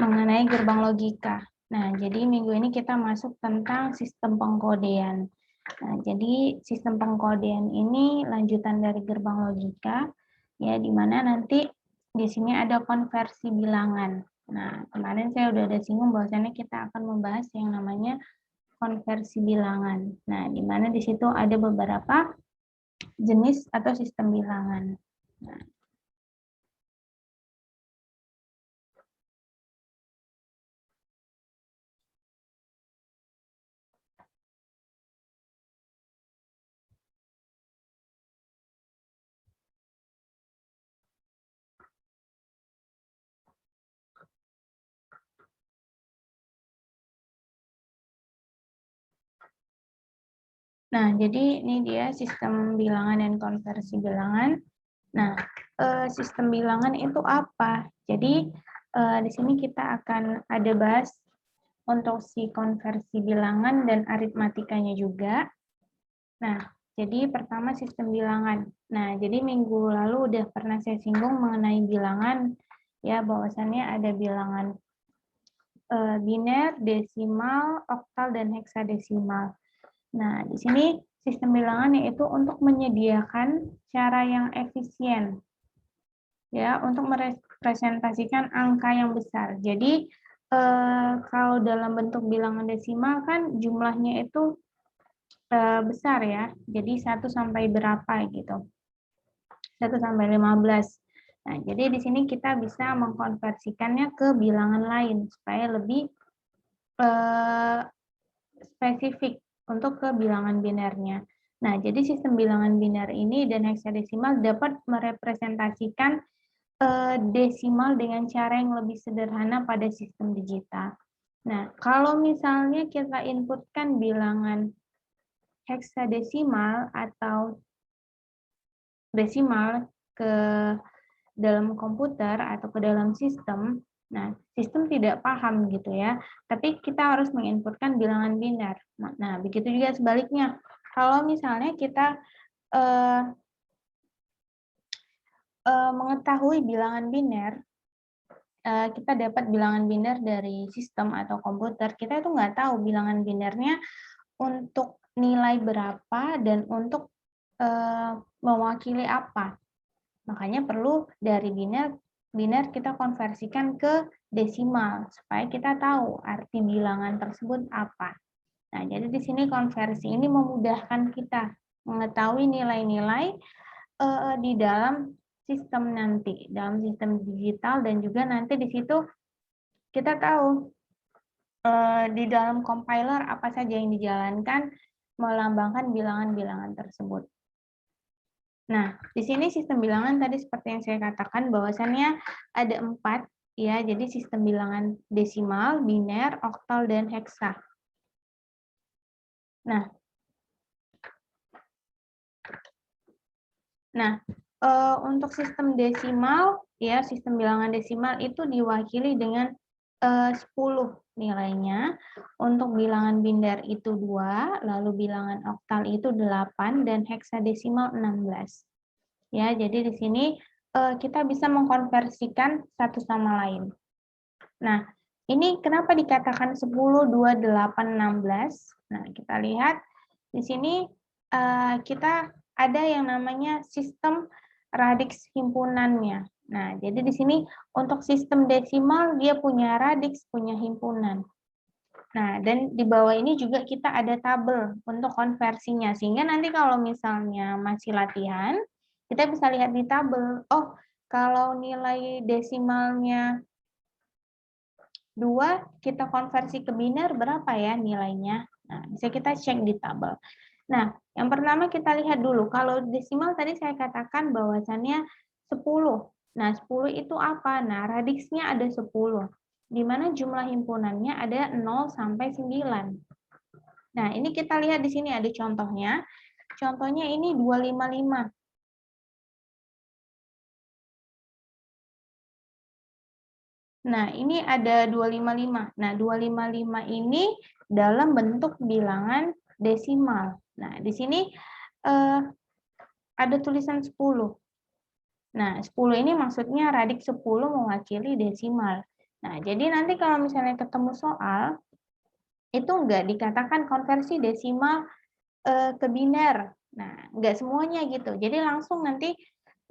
Mengenai gerbang logika. Nah, jadi minggu ini kita masuk tentang sistem pengkodean. Nah, jadi sistem pengkodean ini lanjutan dari gerbang logika, ya, di mana nanti di sini ada konversi bilangan. Nah, kemarin saya udah ada singgung bahwasannya kita akan membahas yang namanya konversi bilangan. Nah, di mana di situ ada beberapa jenis atau sistem bilangan. Nah, jadi ini dia sistem bilangan dan konversi bilangan. Nah, sistem bilangan itu apa? Jadi, di sini kita akan ada bahas untuk si konversi bilangan dan aritmatikanya juga. Nah, jadi pertama sistem bilangan. Nah, jadi minggu lalu udah pernah saya singgung mengenai bilangan, ya, bahwasannya ada bilangan biner, desimal, oktal, dan heksadesimal. Nah, di sini sistem bilangan yaitu untuk menyediakan cara yang efisien, ya, untuk merepresentasikan angka yang besar. Jadi kalau dalam bentuk bilangan desimal kan jumlahnya itu besar, ya. Jadi 1 sampai berapa gitu. 1 sampai 15. Nah, jadi di sini kita bisa mengkonversikannya ke bilangan lain supaya lebih spesifik untuk ke bilangan binernya. Nah, jadi sistem bilangan biner ini dan heksadesimal dapat merepresentasikan desimal dengan cara yang lebih sederhana pada sistem digital. Nah, kalau misalnya kita inputkan bilangan heksadesimal atau desimal ke dalam komputer atau ke dalam sistem, nah, sistem tidak paham gitu ya, tapi kita harus menginputkan bilangan biner. Nah, begitu juga sebaliknya. Kalau misalnya kita mengetahui bilangan biner, kita dapat bilangan biner dari sistem atau komputer, kita itu nggak tahu bilangan binernya untuk nilai berapa dan untuk mewakili apa. Makanya perlu dari biner kita konversikan ke desimal supaya kita tahu arti bilangan tersebut apa. Nah, jadi di sini konversi ini memudahkan kita mengetahui nilai-nilai di dalam sistem nanti, dalam sistem digital, dan juga nanti di situ kita tahu di dalam compiler apa saja yang dijalankan melambangkan bilangan-bilangan tersebut. Nah, di sini sistem bilangan tadi seperti yang saya katakan bahwasannya ada 4, ya. Jadi sistem bilangan desimal, biner, oktal, dan heksa. Nah, untuk sistem desimal, ya, sistem bilangan desimal itu diwakili dengan 10 nilainya. Untuk bilangan biner itu 2, lalu bilangan oktal itu 8, dan heksadesimal 16. Ya, jadi di sini kita bisa mengkonversikan satu sama lain. Nah, ini kenapa dikatakan 10, 2, 8, 16? Nah, kita lihat di sini kita ada yang namanya sistem radix himpunannya. Nah, jadi di sini untuk sistem desimal dia punya radix, punya himpunan. Nah, dan di bawah ini juga kita ada tabel untuk konversinya. Sehingga nanti kalau misalnya masih latihan, kita bisa lihat di tabel. Oh, kalau nilai desimalnya 2, kita konversi ke biner berapa ya nilainya? Nah, bisa kita cek di tabel. Nah, yang pertama kita lihat dulu. Kalau desimal tadi saya katakan bahwasannya 10. Nah, 10 itu apa? Nah, radiksnya ada 10. Di mana jumlah himpunannya ada 0 sampai 9. Nah, ini kita lihat di sini ada contohnya. Contohnya ini 255. Nah, ini ada 255. Nah, 255 ini dalam bentuk bilangan desimal. Nah, di sini ada tulisan 10. Nah, 10 ini maksudnya radix 10 mewakili desimal. Nah, jadi nanti kalau misalnya ketemu soal, itu enggak dikatakan konversi desimal ke biner. Nah, enggak semuanya gitu. Jadi langsung nanti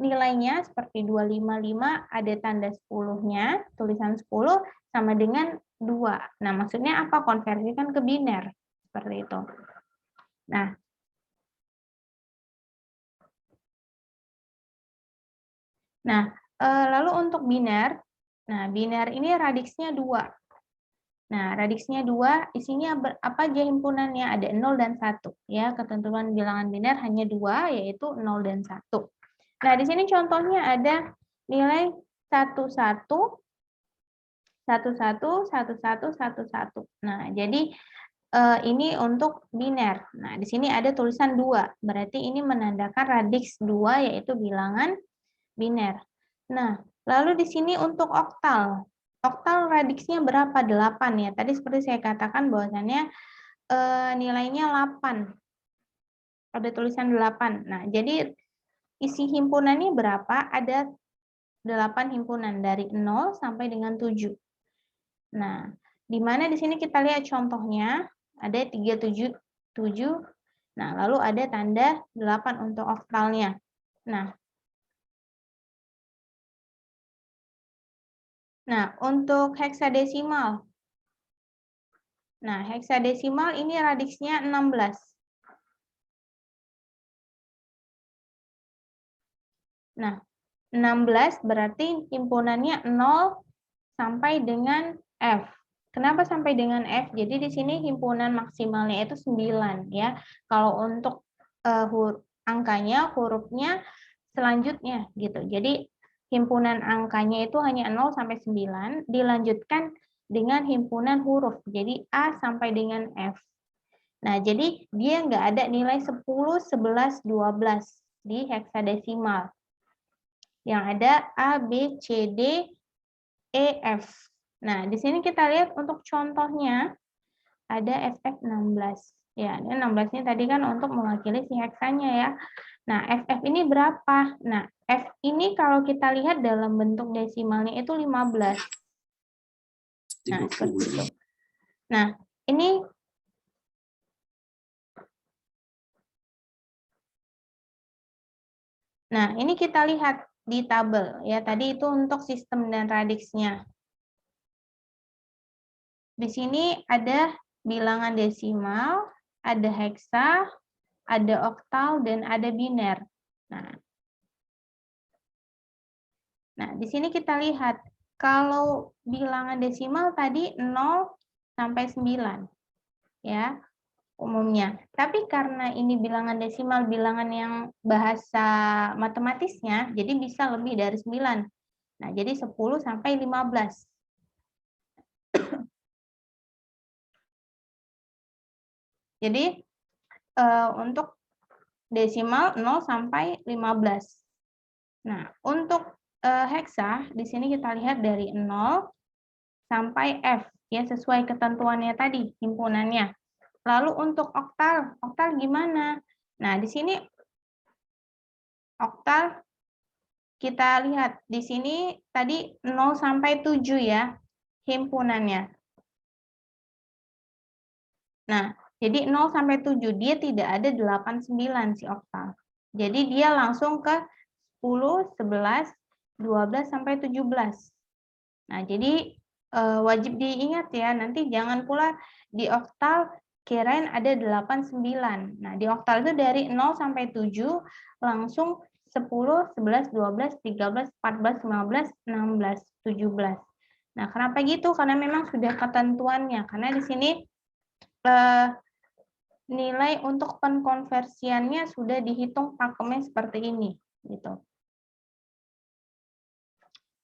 nilainya seperti 255 ada tanda 10-nya, tulisan 10 sama dengan 2. Nah, maksudnya apa? Konversikan ke biner. Seperti itu. Nah, lalu untuk biner, nah biner ini radiksnya 2. Nah, radiksnya 2, isinya apa aja himpunannya? Ada 0 dan 1. Ya, ketentuan bilangan biner hanya 2, yaitu 0 dan 1. Nah, di sini contohnya ada nilai 11, 11, 11, 11. Nah, jadi ini untuk biner. Nah, di sini ada tulisan 2. Berarti ini menandakan radiks 2, yaitu bilangan biner. Nah, lalu di sini untuk oktal. Oktal radiksnya berapa? 8 ya. Tadi seperti saya katakan bahwasannya nilainya 8. Ada tulisan 8. Nah, jadi isi himpunannya berapa? Ada 8 himpunan dari 0 sampai dengan 7. Nah, di mana di sini kita lihat contohnya ada 377. Nah, lalu ada tanda 8 untuk oktalnya. Nah, untuk heksadesimal. Nah, heksadesimal ini radiksnya 16. Nah, 16 berarti himpunannya 0 sampai dengan F. Kenapa sampai dengan F? Jadi di sini himpunan maksimalnya itu 9 ya. Kalau untuk angkanya, hurufnya selanjutnya gitu. Jadi himpunan angkanya itu hanya 0 sampai 9 dilanjutkan dengan himpunan huruf. Jadi A sampai dengan F. Nah, jadi dia nggak ada nilai 10, 11, 12 di heksadesimal. Yang ada A, B, C, D, E, F. Nah, di sini kita lihat untuk contohnya ada FF16. Ya, ini 16-nya tadi kan untuk mewakili si heksanya ya. Nah, FF ini berapa? Nah, F ini kalau kita lihat dalam bentuk desimalnya itu 15. Nah, seperti itu. Nah, ini kita lihat di tabel ya. Tadi itu untuk sistem dan radiksnya. Di sini ada bilangan desimal, ada heksa, ada oktal, dan ada biner. Nah, di sini kita lihat, kalau bilangan desimal tadi 0 sampai 9, ya, umumnya. Tapi karena ini bilangan desimal, bilangan yang bahasa matematisnya, jadi bisa lebih dari 9. Nah, jadi 10 sampai 15. Jadi untuk desimal 0 sampai 15. Nah, untuk heksa di sini kita lihat dari 0 sampai F ya, sesuai ketentuannya tadi himpunannya. Lalu untuk oktal, oktal gimana? Nah, di sini oktal kita lihat di sini tadi 0 sampai 7 ya himpunannya. Nah, jadi 0 sampai 7 dia tidak ada 8, 9 si oktal. Jadi dia langsung ke 10, 11, 12 sampai 17. Nah, jadi wajib diingat ya, nanti jangan pula di oktal kirain ada 8, 9. Nah, di oktal itu dari 0 sampai 7 langsung 10, 11, 12, 13, 14, 15, 16, 17. Nah, kenapa gitu? Karena memang sudah ketentuannya. Karena di sini nilai untuk penkonversiannya sudah dihitung pakemnya seperti ini, gitu.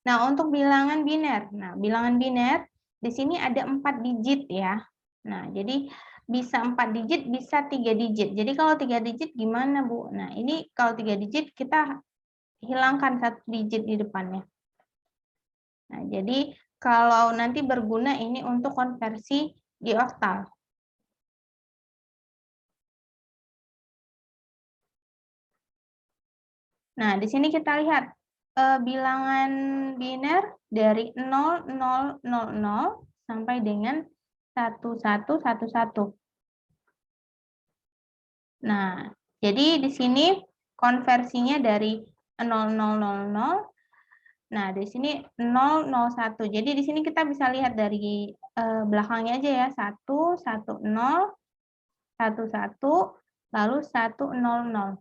Nah, untuk bilangan biner. Nah, bilangan biner di sini ada 4 digit ya. Nah, jadi bisa 4 digit, bisa 3 digit. Jadi kalau 3 digit gimana, Bu? Nah, ini kalau 3 digit kita hilangkan 1 digit di depannya. Nah, jadi kalau nanti berguna ini untuk konversi di oktal. Nah, di sini kita lihat bilangan biner dari 0, 0, 0, 0 sampai dengan 1, 1, 1, 1. Nah, jadi di sini konversinya dari 0, 0, 0, 0. Nah, di sini 0, 0, 1. Jadi di sini kita bisa lihat dari belakangnya aja ya. 1, 1, 0, 1, 1, lalu 1, 0, 0.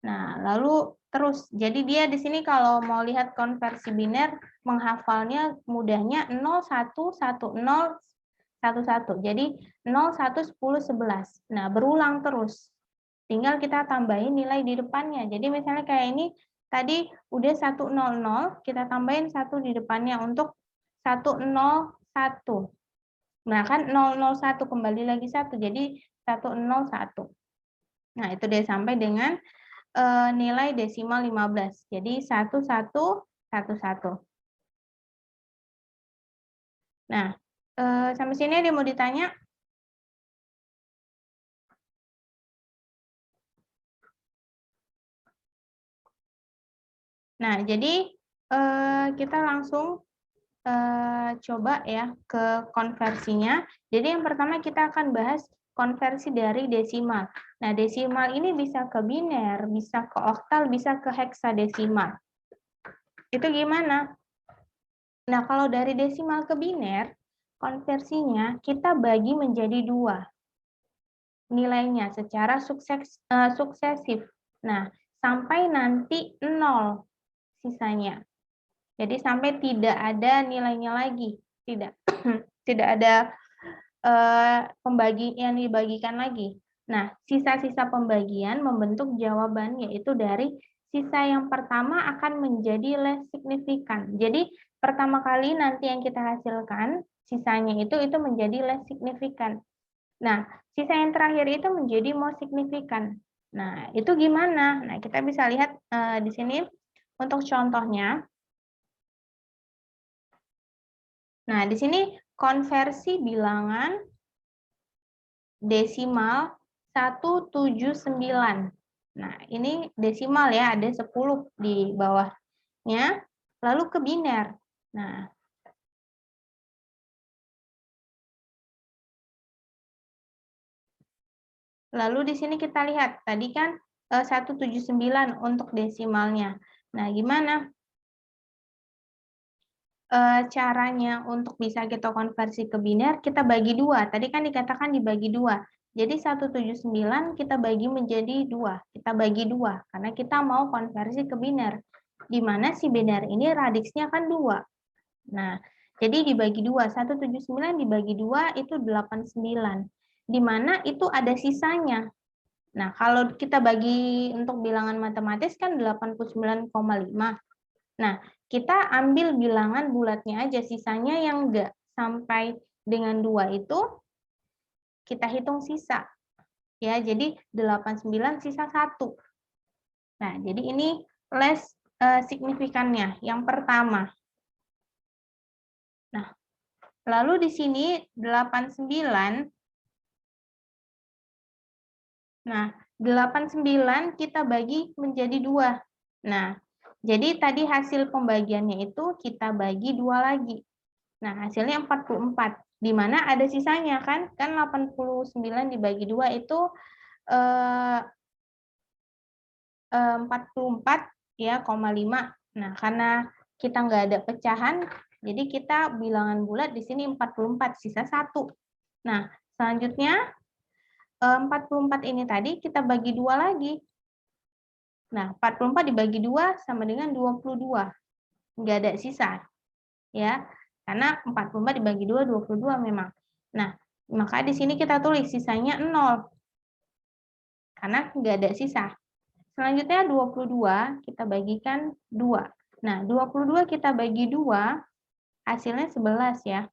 Nah, lalu terus, jadi dia di sini kalau mau lihat konversi biner, menghafalnya mudahnya 0, 1, 1, 0, 1, 1. Jadi 0, 1, 10, 11. Nah, berulang terus. Tinggal kita tambahin nilai di depannya. Jadi misalnya kayak ini, tadi udah 1, 0, 0, kita tambahin 1 di depannya untuk 1, 0, 1. Nah, kan 0, 0, 1, kembali lagi 1, jadi 1, 0, 1. Nah, itu dia sampai dengan nilai desimal 15. Jadi 1, 1, 1, 1. Nah, sampai sini ada yang mau ditanya? Nah, jadi kita langsung coba ya ke konversinya. Jadi yang pertama kita akan bahas konversi dari desimal. Nah, desimal ini bisa ke biner, bisa ke oktal, bisa ke heksadesimal. Itu gimana? Nah, kalau dari desimal ke biner, konversinya kita bagi menjadi 2 nilainya secara suksesif. Nah, sampai nanti 0 sisanya. Jadi sampai tidak ada nilainya lagi, tidak tidak ada pembagi yang dibagikan lagi. Nah, sisa-sisa pembagian membentuk jawaban, yaitu dari sisa yang pertama akan menjadi less signifikan. Jadi pertama kali nanti yang kita hasilkan, sisanya itu menjadi less signifikan. Nah, sisa yang terakhir itu menjadi more signifikan. Nah, itu gimana? Nah, kita bisa lihat di sini untuk contohnya. Nah, di sini konversi bilangan desimal 179. Nah, ini desimal ya, ada 10 di bawahnya. Lalu ke biner. Nah, lalu di sini kita lihat, tadi kan 179 untuk desimalnya. Nah, gimana caranya untuk bisa kita konversi ke biner? Kita bagi 2. Tadi kan dikatakan dibagi 2. Jadi 179 kita bagi menjadi 2. Kita bagi 2 karena kita mau konversi ke biner. Di mana si biner ini radiksnya kan 2. Nah, jadi dibagi 2. 179 dibagi 2 itu 89. Di mana itu ada sisanya. Nah, kalau kita bagi untuk bilangan matematis kan 89,5. Nah, kita ambil bilangan bulatnya aja, sisanya yang enggak sampai dengan 2 itu kita hitung sisa. Ya, jadi 89 sisa 1. Nah, jadi ini less signifikannya yang pertama. Nah, lalu di sini 89. Nah, 89 kita bagi menjadi 2. Nah, jadi tadi hasil pembagiannya itu kita bagi 2 lagi. Nah, hasilnya 44. Di mana ada sisanya kan? Kan 89 dibagi 2 itu 44 ya, 5. Nah, karena kita nggak ada pecahan, jadi kita bilangan bulat di sini 44, sisa 1. Nah, selanjutnya 44 ini tadi kita bagi 2 lagi. Nah, 44 dibagi 2 sama dengan 22. Nggak ada sisa. Ya, karena 44 dibagi 2, 22 memang. Nah, maka di sini kita tulis sisanya 0. Karena nggak ada sisa. Selanjutnya 22 kita bagikan 2. Nah, 22 kita bagi 2, hasilnya 11 ya.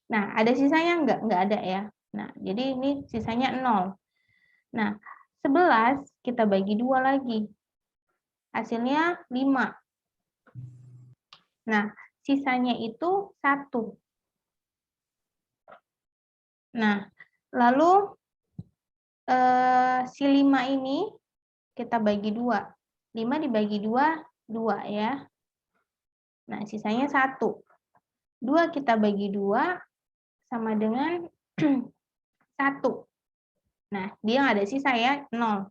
Nah, ada sisanya nggak? Nggak ada ya. Nah, jadi ini sisanya 0. Nah, 11 kita bagi 2 lagi. Hasilnya 5. Nah, sisanya itu 1. Nah, lalu si 5 ini kita bagi 2. 5 dibagi 2, 2 ya. Nah, sisanya 1. 2 kita bagi 2 sama dengan 1. Nah, dia nggak ada sisa ya, 0.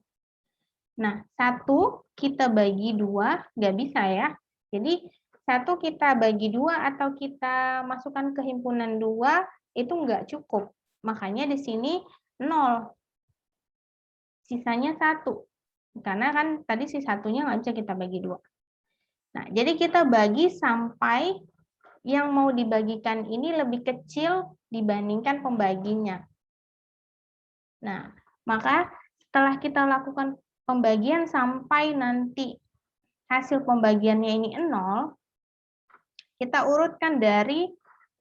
Nah, 1 kita bagi 2, nggak bisa ya. Jadi, 1 kita bagi 2 atau kita masukkan ke himpunan 2, itu nggak cukup. Makanya di sini 0. Sisanya 1. Karena kan tadi si satunya nggak bisa kita bagi 2. Nah, jadi kita bagi sampai yang mau dibagikan ini lebih kecil dibandingkan pembaginya. Nah, maka setelah kita lakukan pembagian sampai nanti hasil pembagiannya ini 0, kita urutkan dari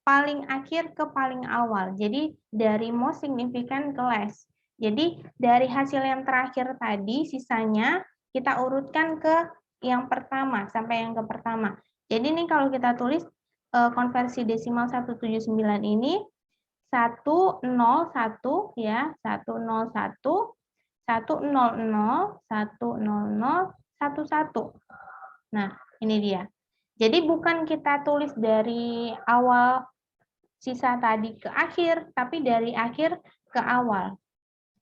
paling akhir ke paling awal. Jadi dari most significant ke less. Jadi dari hasil yang terakhir tadi, sisanya kita urutkan ke yang pertama, sampai yang ke pertama. Jadi ini kalau kita tulis konversi desimal 179 ini, 101 ya, 101, 100, 100, 11. Nah, ini dia. Jadi bukan kita tulis dari awal sisa tadi ke akhir, tapi dari akhir ke awal.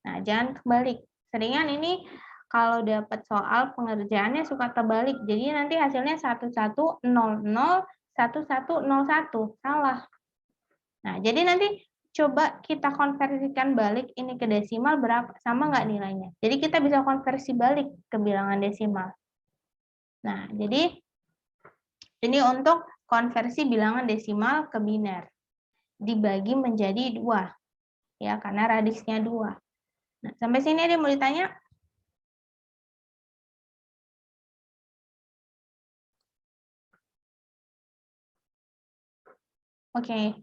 Nah, jangan kebalik. Seringan ini kalau dapat soal pengerjaannya suka terbalik. Jadi nanti hasilnya 1100, 1101. Salah. Nah, jadi nanti coba kita konversikan balik ini ke desimal berapa, sama nggak nilainya. Jadi kita bisa konversi balik ke bilangan desimal. Nah, jadi ini untuk konversi bilangan desimal ke biner. Dibagi menjadi 2. Ya, karena radiksnya 2. Nah, sampai sini ada yang mau ditanya? Oke,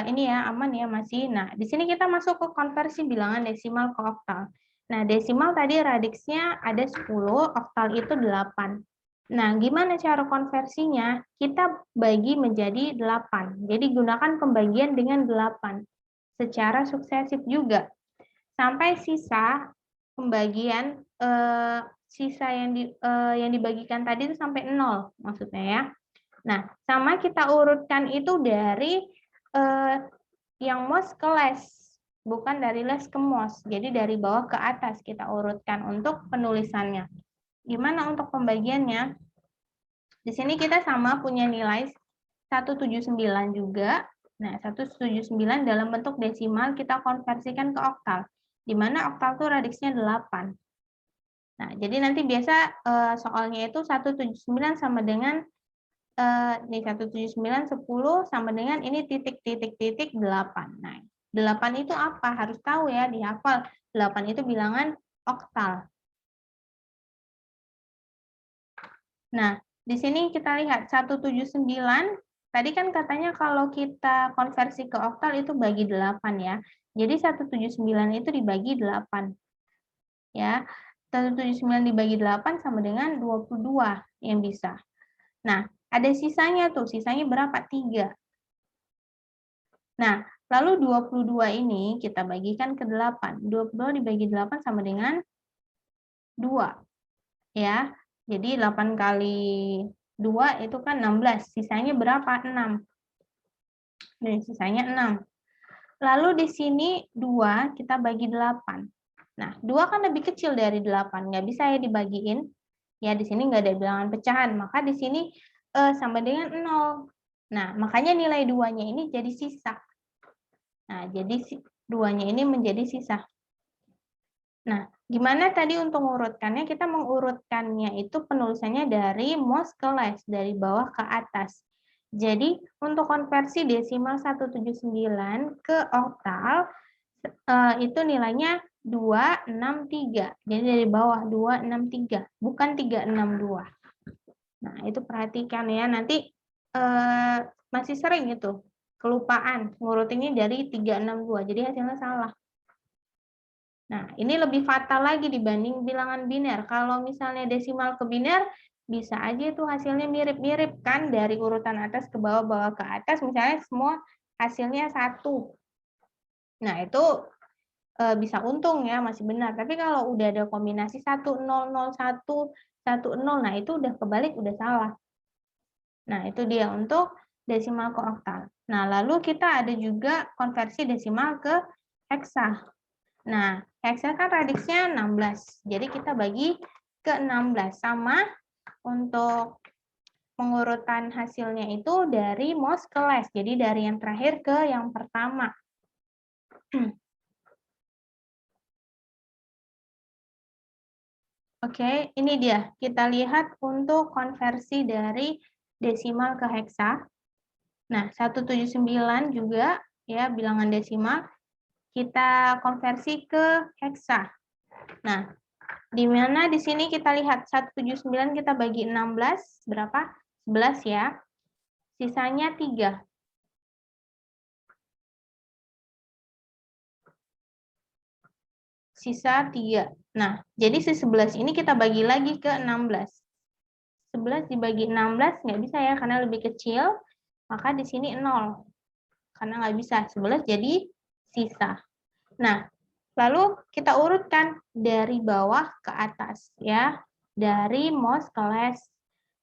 ini ya aman ya masih. Nah, di sini kita masuk ke konversi bilangan desimal ke oktal. Nah, desimal tadi radiksnya ada 10, oktal itu 8. Nah, gimana cara konversinya? Kita bagi menjadi 8. Jadi gunakan pembagian dengan 8 secara suksesif juga. Sampai sisa pembagian sisa yang dibagikan tadi itu sampai 0 maksudnya ya. Nah, sama kita urutkan itu dari yang most ke less, bukan dari less ke most. Jadi dari bawah ke atas kita urutkan untuk penulisannya. Gimana untuk pembagiannya? Di sini kita sama punya nilai 179 juga. Nah, 179 dalam bentuk desimal kita konversikan ke oktal. Di mana oktal itu radiksnya 8. Nah, jadi nanti biasa soalnya itu 179 sama dengan ini 179, 10 sama dengan ini titik-titik-titik 8. Nah, 8 itu apa? Harus tahu ya, dihafal. 8 itu bilangan oktal. Nah, di sini kita lihat 179, tadi kan katanya kalau kita konversi ke oktal itu bagi 8 ya. Jadi 179 itu dibagi 8. Ya, 179 dibagi 8 sama dengan 22 yang bisa. Nah, ada sisanya tuh, sisanya berapa? 3. Nah, lalu 22 ini kita bagikan ke 8. 22 dibagi 8 sama dengan 2. Ya, jadi 8 kali 2 itu kan 16. Sisanya berapa? 6. Dan sisanya 6. Lalu di sini 2 kita bagi 8. Nah, 2 kan lebih kecil dari 8. Nggak bisa ya dibagiin. Ya, di sini nggak ada bilangan pecahan. Maka di sini sama dengan 0. Nah, makanya nilai 2-nya ini jadi sisa. Nah, jadi 2-nya ini menjadi sisa. Nah, gimana tadi untuk mengurutkannya? Kita mengurutkannya itu penulisannya dari most ke less, dari bawah ke atas. Jadi, untuk konversi desimal 179 ke oktal, itu nilainya 263. Jadi dari bawah 263, bukan 362. Nah, itu perhatikan ya. Nanti masih sering itu kelupaan ngurutinnya dari 362. Jadi hasilnya salah. Nah, ini lebih fatal lagi dibanding bilangan biner. Kalau misalnya desimal ke biner, bisa aja itu hasilnya mirip-mirip kan dari urutan atas ke bawah, bawah ke atas, misalnya semua hasilnya 1. Nah, itu bisa untung ya, masih benar. Tapi kalau udah ada kombinasi 1, 0, 0, 1, 1, 0. Nah, itu udah kebalik, udah salah. Nah, itu dia untuk desimal ke oktal. Nah, lalu kita ada juga konversi desimal ke heksa. Nah, heksa kan radiksnya 16. Jadi kita bagi ke 16. Sama untuk pengurutan hasilnya itu dari most ke less. Jadi dari yang terakhir ke yang pertama. Oke, ini dia. Kita lihat untuk konversi dari desimal ke heksa. Nah, 179 juga ya bilangan desimal kita konversi ke heksa. Nah, di mana di sini kita lihat 179 kita bagi 16 berapa? 11 ya. Sisanya 3. Sisa 3. Nah, jadi si 11 ini kita bagi lagi ke 16. 11 dibagi 16 nggak bisa ya, karena lebih kecil, maka di sini 0. Karena nggak bisa, 11 jadi sisa. Nah, lalu kita urutkan dari bawah ke atas, ya. Dari most ke less.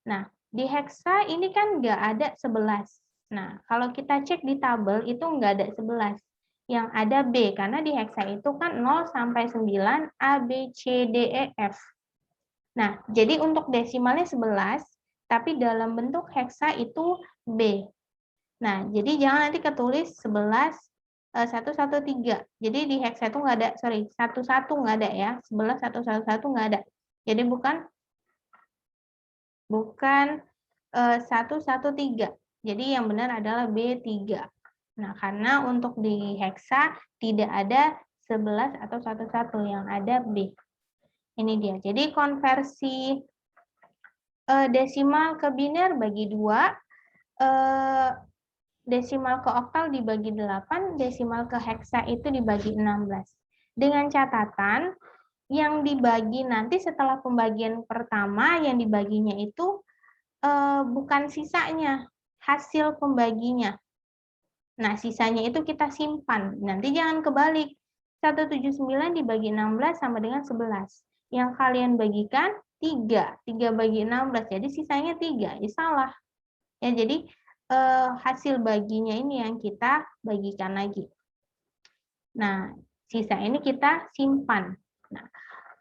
Nah, di heksa ini kan nggak ada 11. Nah, kalau kita cek di tabel itu nggak ada 11. Yang ada B, karena di heksa itu kan 0 sampai 9, A, B, C, D, E, F. Nah, jadi untuk desimalnya 11, tapi dalam bentuk heksa itu B. Nah, jadi jangan nanti ketulis 11, 113. Jadi di heksa itu nggak ada, 11 nggak ada ya. 11, 111 nggak ada. Jadi bukan 113. Jadi yang benar adalah B3. Nah, karena untuk di heksa tidak ada 11 atau 11, yang ada B. Ini dia. Jadi konversi desimal ke biner bagi 2, desimal ke oktal dibagi 8, desimal ke heksa itu dibagi 16. Dengan catatan, yang dibagi nanti setelah pembagian pertama, yang dibaginya itu bukan sisanya, hasil pembaginya. Nah, sisanya itu kita simpan. Nanti jangan kebalik. 179 dibagi 16 sama dengan 11. Yang kalian bagikan 3. 3 bagi 16. Jadi sisanya 3. Ya, salah. Ya, jadi hasil baginya ini yang kita bagikan lagi. Nah, sisa ini kita simpan. Nah,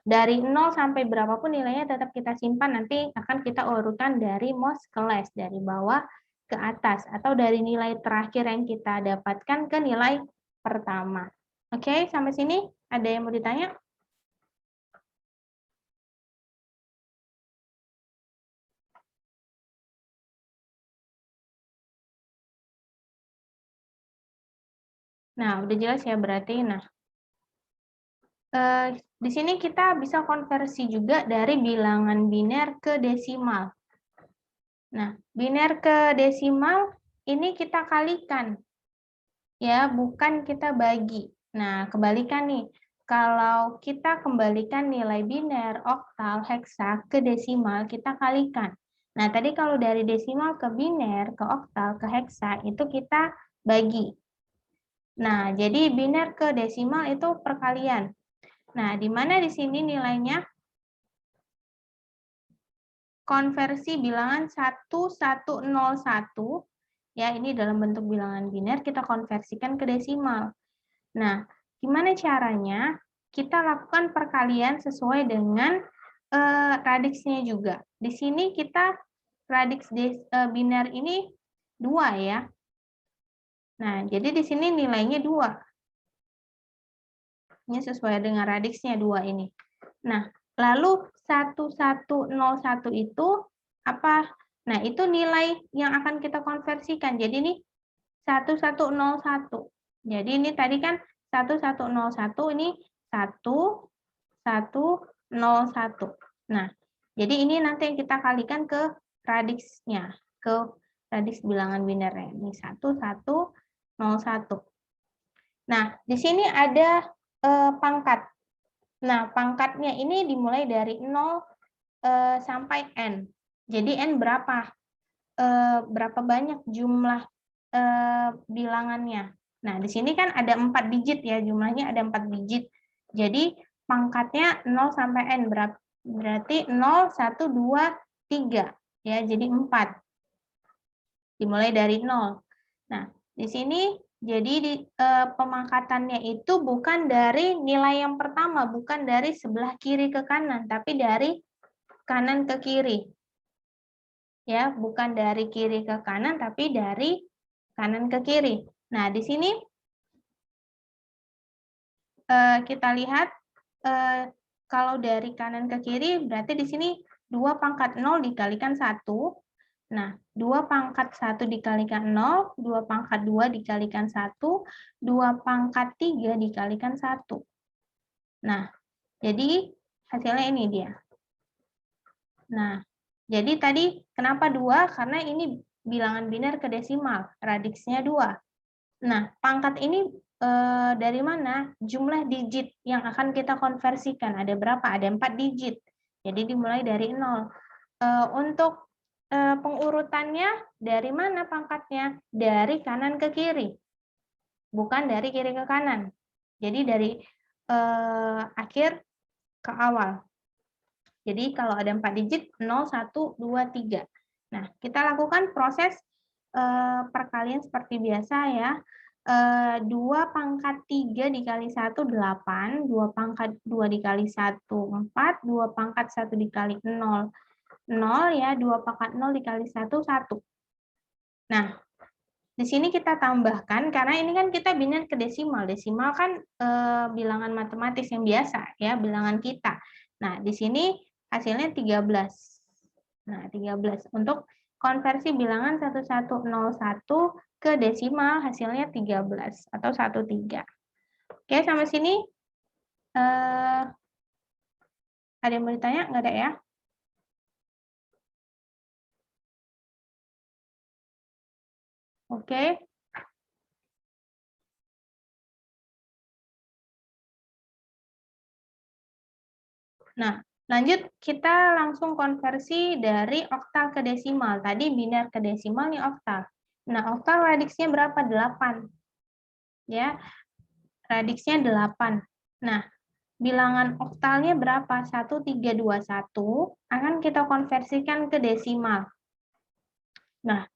dari 0 sampai berapapun nilainya tetap kita simpan, nanti akan kita urutkan dari most ke less, dari bawah ke atas, atau dari nilai terakhir yang kita dapatkan ke nilai pertama. Oke, sampai sini ada yang mau ditanya? Nah, udah jelas ya berarti. Nah, di sini kita bisa konversi juga dari bilangan biner ke desimal. Nah, biner ke desimal ini kita kalikan, ya, bukan kita bagi. Nah, kebalikan nih. Kalau kita kembalikan nilai biner, oktal, heksa ke desimal, kita kalikan. Nah, tadi kalau dari desimal ke biner, ke oktal, ke heksa, itu kita bagi. Nah, jadi biner ke desimal itu perkalian. Nah, di mana di sini nilainya? Konversi bilangan 1101, ya, ini dalam bentuk bilangan biner, kita konversikan ke desimal. Nah, gimana caranya? Kita lakukan perkalian sesuai dengan radiksnya juga. Di sini kita radiks biner ini 2 ya. Nah, jadi di sini nilainya 2. Ini sesuai dengan radiksnya 2 ini. Nah, lalu 1101 itu apa? Nah, itu nilai yang akan kita konversikan. Jadi ini 1101. Jadi ini tadi kan 1101, ini 1101. Nah, jadi ini nanti yang kita kalikan ke radiksnya, ke radiks bilangan binernya. Ini 1101. Nah, di sini ada pangkat. Nah, pangkatnya ini dimulai dari 0 sampai N. Jadi N berapa? Berapa banyak jumlah bilangannya. Nah, di sini kan ada 4 digit ya, jumlahnya ada 4 digit. Jadi pangkatnya 0 sampai N Berarti 0, 1, 2, 3. Ya, jadi 4. Dimulai dari 0. Nah, di sini jadi pemangkatannya itu bukan dari nilai yang pertama, bukan dari sebelah kiri ke kanan, tapi dari kanan ke kiri. Ya, bukan dari kiri ke kanan, tapi dari kanan ke kiri. Nah, di sini kita lihat kalau dari kanan ke kiri, berarti di sini 2 pangkat 0 dikalikan 1. Nah, 2 pangkat 1 dikalikan 0, 2 pangkat 2 dikalikan 1, 2 pangkat 3 dikalikan 1. Nah, jadi hasilnya ini dia. Nah, jadi tadi kenapa 2? Karena ini bilangan biner ke desimal, radiksnya 2. Nah, pangkat ini dari mana? Jumlah digit yang akan kita konversikan. Ada berapa? Ada 4 digit. Jadi dimulai dari 0. Untuk pengurutannya dari mana pangkatnya? Dari kanan ke kiri. Bukan dari kiri ke kanan. Jadi dari akhir ke awal. Jadi kalau ada 4 digit, 0, 1, 2, 3. Nah, kita lakukan proses perkalian seperti biasa ya. 2 pangkat 3 dikali 1, 8. 2 pangkat 2 dikali 1, 4. 2 pangkat 1 dikali 0, 0 ya. 2 pangkat 0 dikali 1, 1. Nah, di sini kita tambahkan, karena ini kan kita biner ke desimal. Desimal kan bilangan matematis yang biasa, ya, bilangan kita. Nah, di sini hasilnya 13. Nah, 13. Untuk konversi bilangan 1101 ke desimal, hasilnya 13 atau 13. Oke, sampai sini ada yang mau ditanya? Nggak ada ya? Oke. Nah, lanjut kita langsung konversi dari oktal ke desimal. Tadi biner ke desimal, nih oktal. Nah, oktal radiksnya berapa? 8. Ya, radiksnya 8. Nah, bilangan oktalnya berapa? 1321 akan kita konversikan ke desimal. Nah,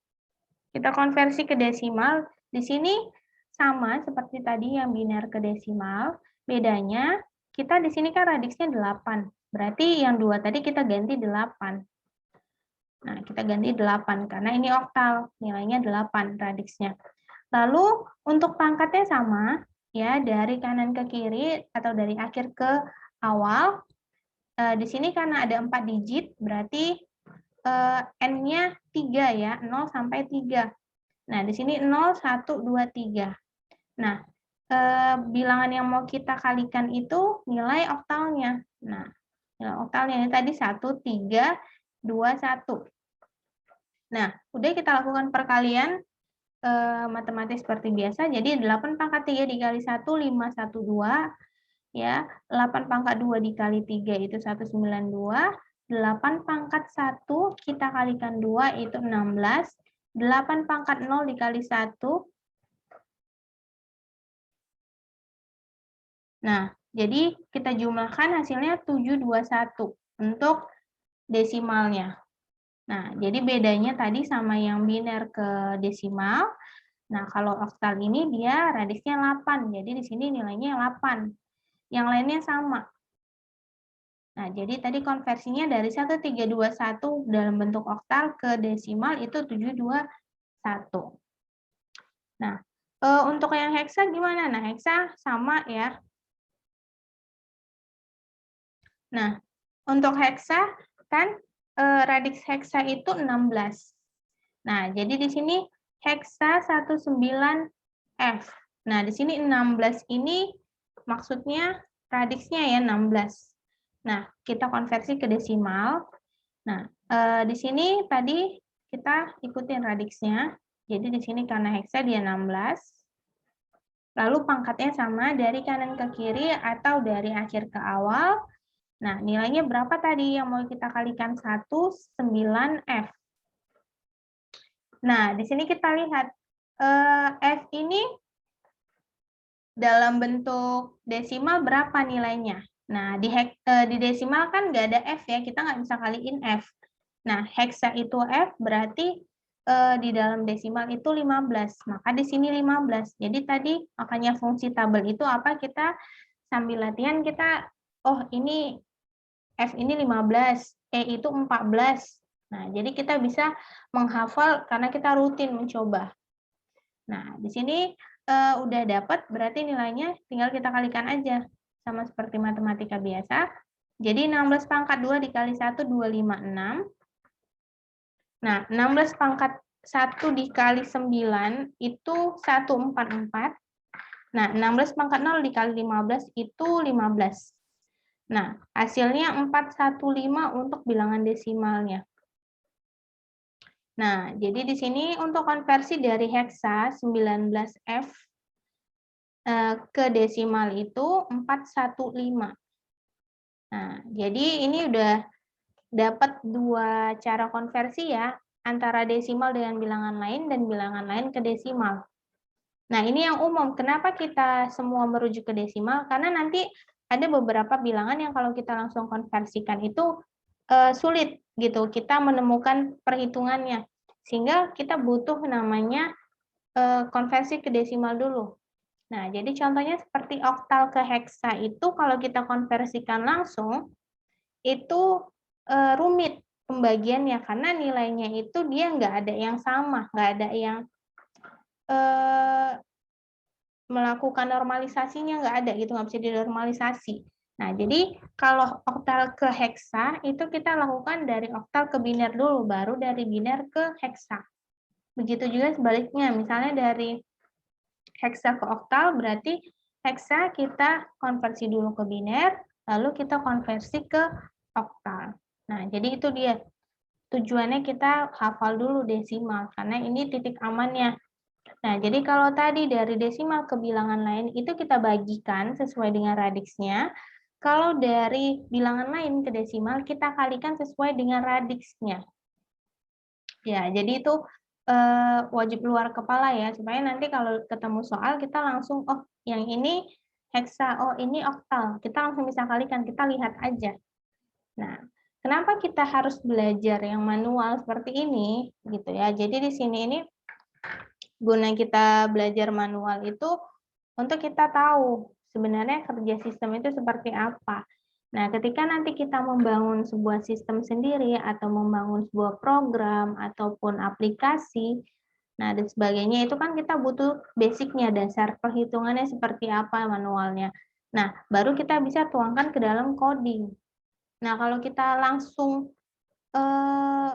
kita konversi ke desimal. Di sini sama seperti tadi yang biner ke desimal. Bedanya, kita di sini kan radiksnya 8. Berarti yang 2 tadi kita ganti 8. Nah, kita ganti 8 karena ini oktal, nilainya 8 radiksnya. Lalu untuk pangkatnya sama, ya, dari kanan ke kiri atau dari akhir ke awal. Di sini karena ada 4 digit, berarti N-nya 3 ya, 0 sampai 3. Nah, di sini 0, 1, 2, 3. Nah, bilangan yang mau kita kalikan itu nilai oktalnya. Nah, nilai oktalnya ini tadi 1, 3, 2, 1. Nah, udah kita lakukan perkalian matematis seperti biasa. Jadi 8 pangkat 3 dikali 1, 5, 1, 2. Ya, 8 pangkat 2 dikali 3 itu 192. 8 pangkat 1 kita kalikan 2 itu 16. 8 pangkat 0 dikali 1. Nah, jadi kita jumlahkan hasilnya 721 untuk desimalnya. Nah, jadi bedanya tadi sama yang biner ke desimal. Nah, kalau oktal ini dia radiksnya 8. Jadi di sini nilainya 8. Yang lainnya sama. Nah, jadi tadi konversinya dari 1321 dalam bentuk oktal ke desimal itu 721. Nah, untuk yang heksa gimana? Nah, heksa sama ya. Nah, untuk heksa kan radiks heksa itu 16. Nah, jadi di sini heksa 19F. Nah, di sini 16 ini maksudnya radiksnya ya 16. Nah, kita konversi ke desimal. Nah, di sini tadi kita ikutin radiksnya. Jadi di sini karena heksa dia 16. Lalu pangkatnya sama dari kanan ke kiri atau dari akhir ke awal. Nah, nilainya berapa tadi yang mau kita kalikan 1, 9F. Nah, di sini kita lihat F ini dalam bentuk desimal berapa nilainya? Nah, di desimal kan nggak ada F ya, kita nggak bisa kaliin F. Nah, heksa itu F, berarti di dalam desimal itu 15. Maka di sini 15. Jadi tadi makanya fungsi tabel itu apa, kita sambil latihan kita, oh ini F ini 15, E itu 14. Nah, jadi kita bisa menghafal karena kita rutin mencoba. Nah, di sini udah dapat, berarti nilainya tinggal kita kalikan aja. Sama seperti matematika biasa. Jadi 16 pangkat 2 dikali 1, 256. Nah, 16 pangkat 1 dikali 9 itu 144. Nah, 16 pangkat 0 dikali 15 itu 15. Nah, hasilnya 415 untuk bilangan desimalnya. Nah, jadi di sini untuk konversi dari heksa 19F ke desimal itu 415. Nah, jadi ini udah dapat dua cara konversi ya, antara desimal dengan bilangan lain dan bilangan lain ke desimal. Nah, ini yang umum. Kenapa kita semua merujuk ke desimal? Karena nanti ada beberapa bilangan yang kalau kita langsung konversikan itu sulit gitu. Kita menemukan perhitungannya. Sehingga kita butuh namanya konversi ke desimal dulu. Nah, jadi contohnya seperti oktal ke heksa itu kalau kita konversikan langsung, itu rumit pembagiannya karena nilainya itu dia nggak ada yang sama, nggak ada yang melakukan normalisasinya, nggak ada gitu, nggak bisa dinormalisasi. Nah, jadi kalau oktal ke heksa itu kita lakukan dari oktal ke biner dulu, baru dari biner ke heksa. Begitu juga sebaliknya, misalnya dari heksa ke oktal, berarti heksa kita konversi dulu ke biner, lalu kita konversi ke oktal. Nah, jadi itu dia. Tujuannya kita hafal dulu desimal, karena ini titik amannya. Nah, jadi kalau tadi dari desimal ke bilangan lain, itu kita bagikan sesuai dengan radiksnya. Kalau dari bilangan lain ke desimal, kita kalikan sesuai dengan radiksnya. Ya, jadi itu wajib luar kepala ya, supaya nanti kalau ketemu soal, kita langsung, oh yang ini heksa, oh ini oktal. Kita langsung bisa kalikan, kita lihat aja. Nah, kenapa kita harus belajar yang manual seperti ini gitu ya. Jadi di sini ini guna kita belajar manual itu untuk kita tahu sebenarnya kerja sistem itu seperti apa. Nah, ketika nanti kita membangun sebuah sistem sendiri atau membangun sebuah program ataupun aplikasi, nah dan sebagainya itu kan kita butuh basicnya, dasar perhitungannya seperti apa manualnya. Nah, baru kita bisa tuangkan ke dalam coding. Nah, kalau kita langsung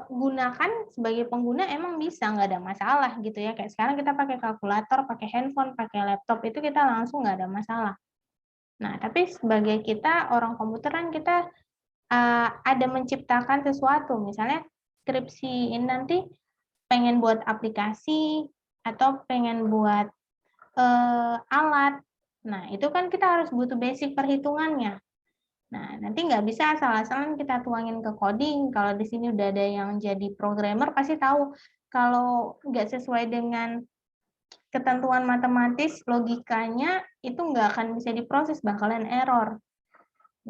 gunakan sebagai pengguna emang bisa, nggak ada masalah gitu ya. Kayak sekarang kita pakai kalkulator, pakai handphone, pakai laptop, itu kita langsung nggak ada masalah. Nah, tapi sebagai kita orang komputeran, kita ada menciptakan sesuatu, misalnya skripsi ini nanti pengen buat aplikasi atau pengen buat alat. Nah, itu kan kita harus butuh basic perhitungannya. Nah, nanti nggak bisa asal-asalan kita tuangin ke coding. Kalau di sini udah ada yang jadi programmer, pasti tahu kalau nggak sesuai dengan ketentuan matematis, logikanya itu nggak akan bisa diproses, bakalan error.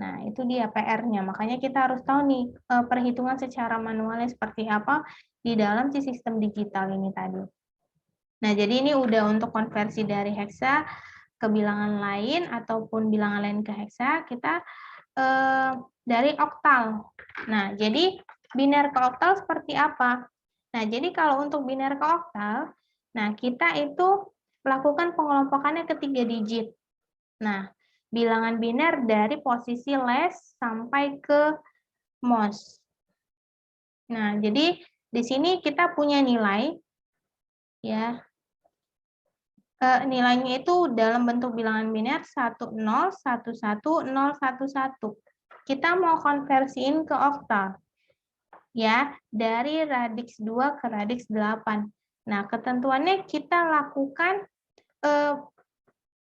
Nah, itu dia PR-nya. Makanya kita harus tahu nih perhitungan secara manualnya seperti apa di dalam si sistem digital ini tadi. Nah, jadi ini udah untuk konversi dari heksa ke bilangan lain ataupun bilangan lain ke heksa, kita dari oktal. Nah, jadi biner ke oktal seperti apa? Nah, jadi kalau untuk biner ke oktal, nah kita itu lakukan pengelompokannya ke 3 digit. Nah, bilangan biner dari posisi less sampai ke most. Nah, jadi di sini kita punya nilai, ya, nilainya itu dalam bentuk bilangan biner 10, 11, 011. Kita mau konversiin ke oktal. Ya, dari radix 2 ke radix 8. Nah, ketentuannya kita lakukan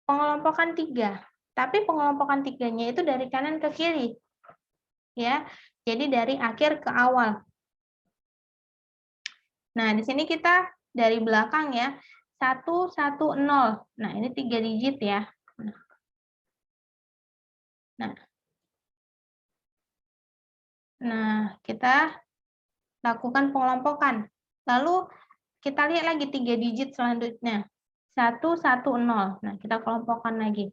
pengelompokan 3. Tapi pengelompokan 3-nya itu dari kanan ke kiri. Ya, jadi dari akhir ke awal. Nah, di sini kita dari belakang ya, 110. Nah, ini 3 digit ya. Nah, Nah, kita lakukan pengelompokan. Lalu kita lihat lagi 3 digit selanjutnya. 110. Nah, kita kelompokkan lagi.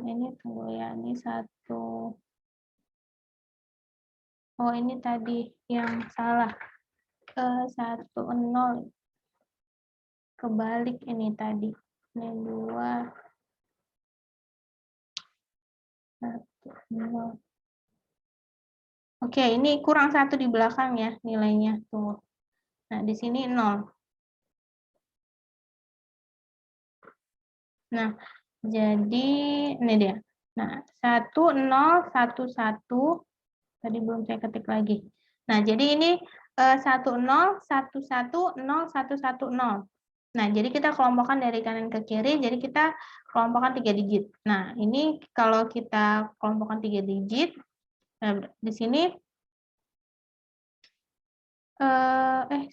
Ini tunggu ya, ini 1. Oh, ini tadi yang salah. 10. Kebalik ini tadi. Ini 2. 10. Oke, ini kurang 1 di belakang ya nilainya. Tuh. Nah, di sini 0. Nah, jadi ini dia. Nah, 1011. Tadi belum saya ketik lagi. Nah, jadi ini 10111010. Nah, jadi kita kelompokkan dari kanan ke kiri, jadi kita kelompokkan 3 digit. Nah, ini kalau kita kelompokkan 3 digit, nah, di sini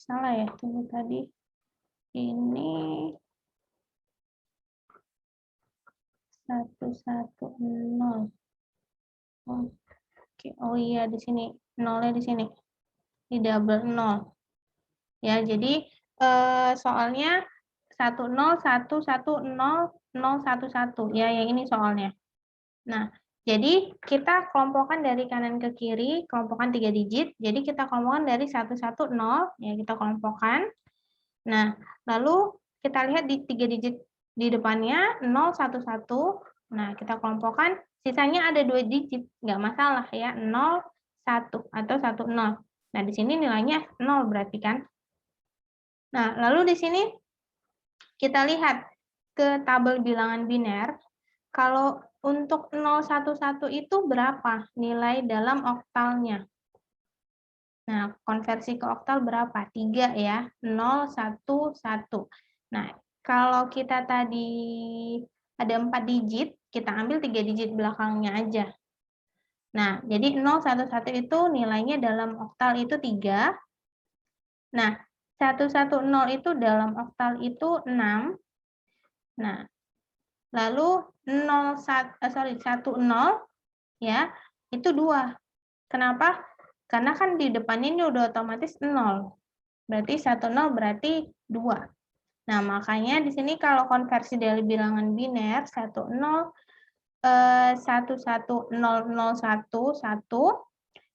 salah ya, tunggu tadi. Ini 110. Oke, oh iya di sini nolnya di sini. Di double 0. Ya, jadi soalnya 1011101011 ya, yang ini soalnya. Nah, jadi kita kelompokkan dari kanan ke kiri, kelompokkan 3 digit. Jadi kita kelompokkan dari 110 ya, kita kelompokkan. Nah, lalu kita lihat di 3 digit di depannya 011. Nah, kita kelompokkan, sisanya ada 2 digit, nggak masalah ya, 01 atau 10. Nah, di sini nilainya 0 berarti kan. Nah, lalu di sini kita lihat ke tabel bilangan biner, kalau untuk 011 itu berapa nilai dalam oktalnya? Nah, konversi ke oktal berapa? 3 ya, 011. Nah, kalau kita tadi ada 4 digit, kita ambil 3 digit belakangnya aja. Nah, jadi 011 itu nilainya dalam oktal itu 3. Nah, 110 itu dalam oktal itu 6. Nah, lalu 10 ya, itu 2. Kenapa? Karena kan di depannya ini udah otomatis 0. Berarti 10 berarti 2. Nah, makanya di sini kalau konversi dari bilangan biner 11001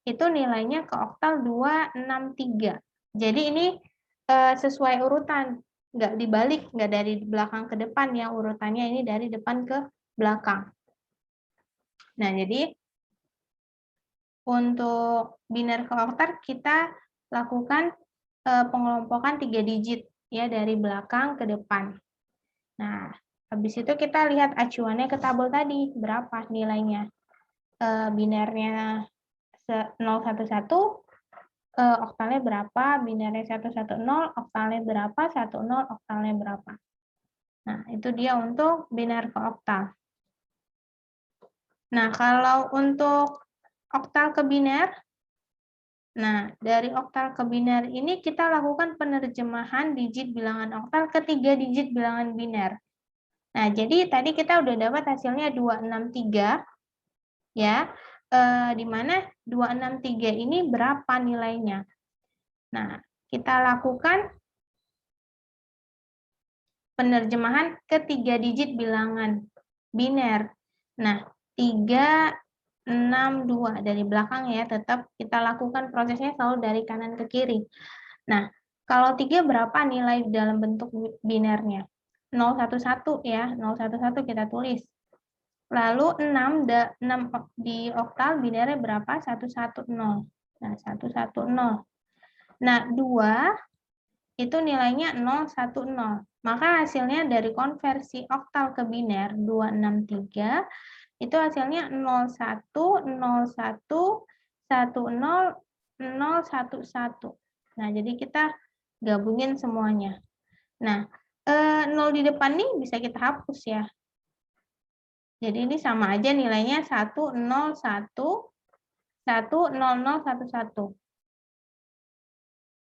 itu nilainya ke oktal 263. Jadi ini sesuai urutan, nggak dibalik, nggak dari belakang ke depan ya, urutannya ini dari depan ke belakang. Nah, jadi untuk biner ke oktal kita lakukan pengelompokan 3 digit ya, dari belakang ke depan. Nah, habis itu kita lihat acuannya ke tabel tadi, berapa nilainya. Binernya 011, oktalnya berapa, binernya 110, oktalnya berapa, 10, oktalnya berapa. Nah, itu dia untuk biner ke oktal. Nah, kalau untuk oktal ke biner, nah, dari oktal ke biner ini kita lakukan penerjemahan digit bilangan oktal ke 3 digit bilangan biner. Nah, jadi tadi kita udah dapat hasilnya 263, ya, di mana 263 ini berapa nilainya. Nah, kita lakukan penerjemahan ke 3 digit bilangan biner. Nah, 362 dari belakang ya, tetap kita lakukan prosesnya selalu dari kanan ke kiri. Nah, kalau 3 berapa nilai dalam bentuk binernya? 011 ya, 011 kita tulis. Lalu 6 di oktal binernya berapa? 110. Nah, 110. Nah, 2 itu nilainya 010. Maka hasilnya dari konversi oktal ke biner 263 itu hasilnya 01, 01, 10, 011. Nah, jadi kita gabungin semuanya. Nah, 0 di depan nih bisa kita hapus ya. Jadi ini sama aja nilainya 101, 10011.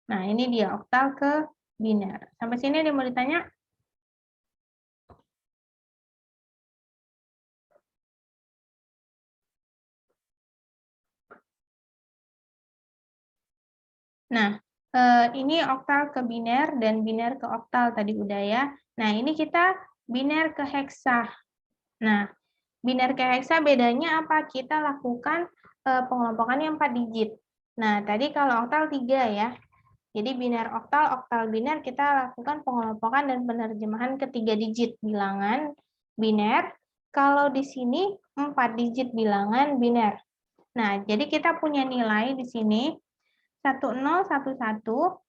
Nah, ini dia oktal ke biner. Sampai sini ada yang mau ditanya? Nah, ini oktal ke biner dan biner ke oktal tadi udah ya. Nah, ini kita biner ke heksa. Nah, biner ke heksa bedanya apa? Kita lakukan pengelompokannya 4 digit. Nah, tadi kalau oktal 3 ya. Jadi biner oktal, oktal biner kita lakukan pengelompokan dan penerjemahan ke 3 digit bilangan biner. Kalau di sini 4 digit bilangan biner. Nah, jadi kita punya nilai di sini 1011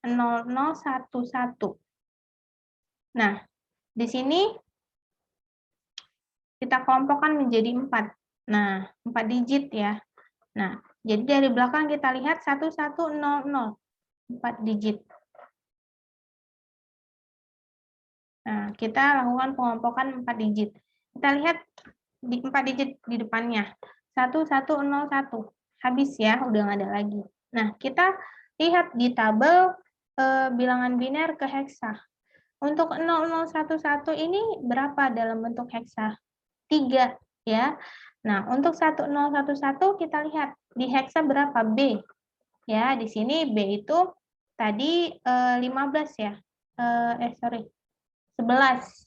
0011. Nah, di sini kita kelompokkan menjadi 4. Nah, 4 digit ya. Nah, jadi dari belakang kita lihat 1100, 4 digit. Nah, kita lakukan pengelompokan 4 digit. Kita lihat di 4 digit di depannya. 1101. Habis ya, udah nggak ada lagi. Nah, kita lihat di tabel bilangan biner ke heksa. Untuk 0011 ini berapa dalam bentuk heksa? 3 ya. Nah, untuk 1011 kita lihat di heksa berapa? B. Ya, di sini B itu tadi 15 ya. 11.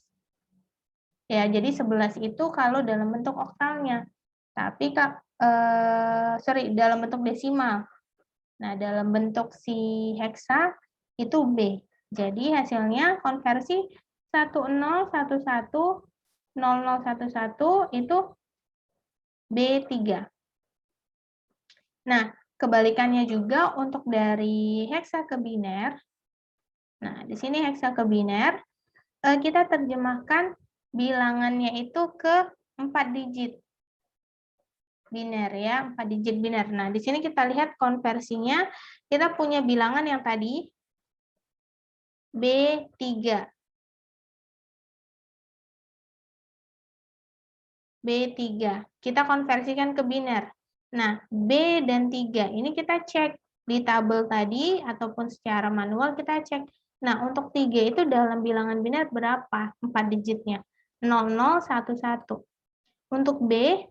Ya, jadi 11 itu kalau dalam bentuk oktalnya. Tapi dalam bentuk desimal. Nah, dalam bentuk si heksa itu B. Jadi hasilnya konversi 1011 0011 itu B3. Nah, kebalikannya juga untuk dari heksa ke biner. Nah, di sini heksa ke biner, kita terjemahkan bilangannya itu ke 4 digit biner ya, 4 digit biner. Nah, di sini kita lihat konversinya, kita punya bilangan yang tadi B3. B3. Kita konversikan ke biner. Nah, B dan 3 ini kita cek di tabel tadi ataupun secara manual kita cek. Nah, untuk 3 itu dalam bilangan biner berapa? 4 digitnya. 0011. Untuk B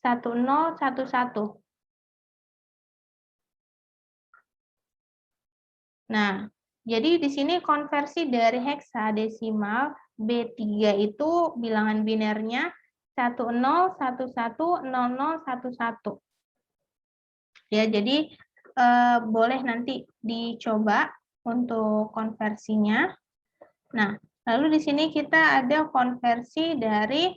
1011. Nah, jadi di sini konversi dari heksadesimal B3 itu bilangan binernya 10110011. Ya, jadi boleh nanti dicoba untuk konversinya. Nah, lalu di sini kita ada konversi dari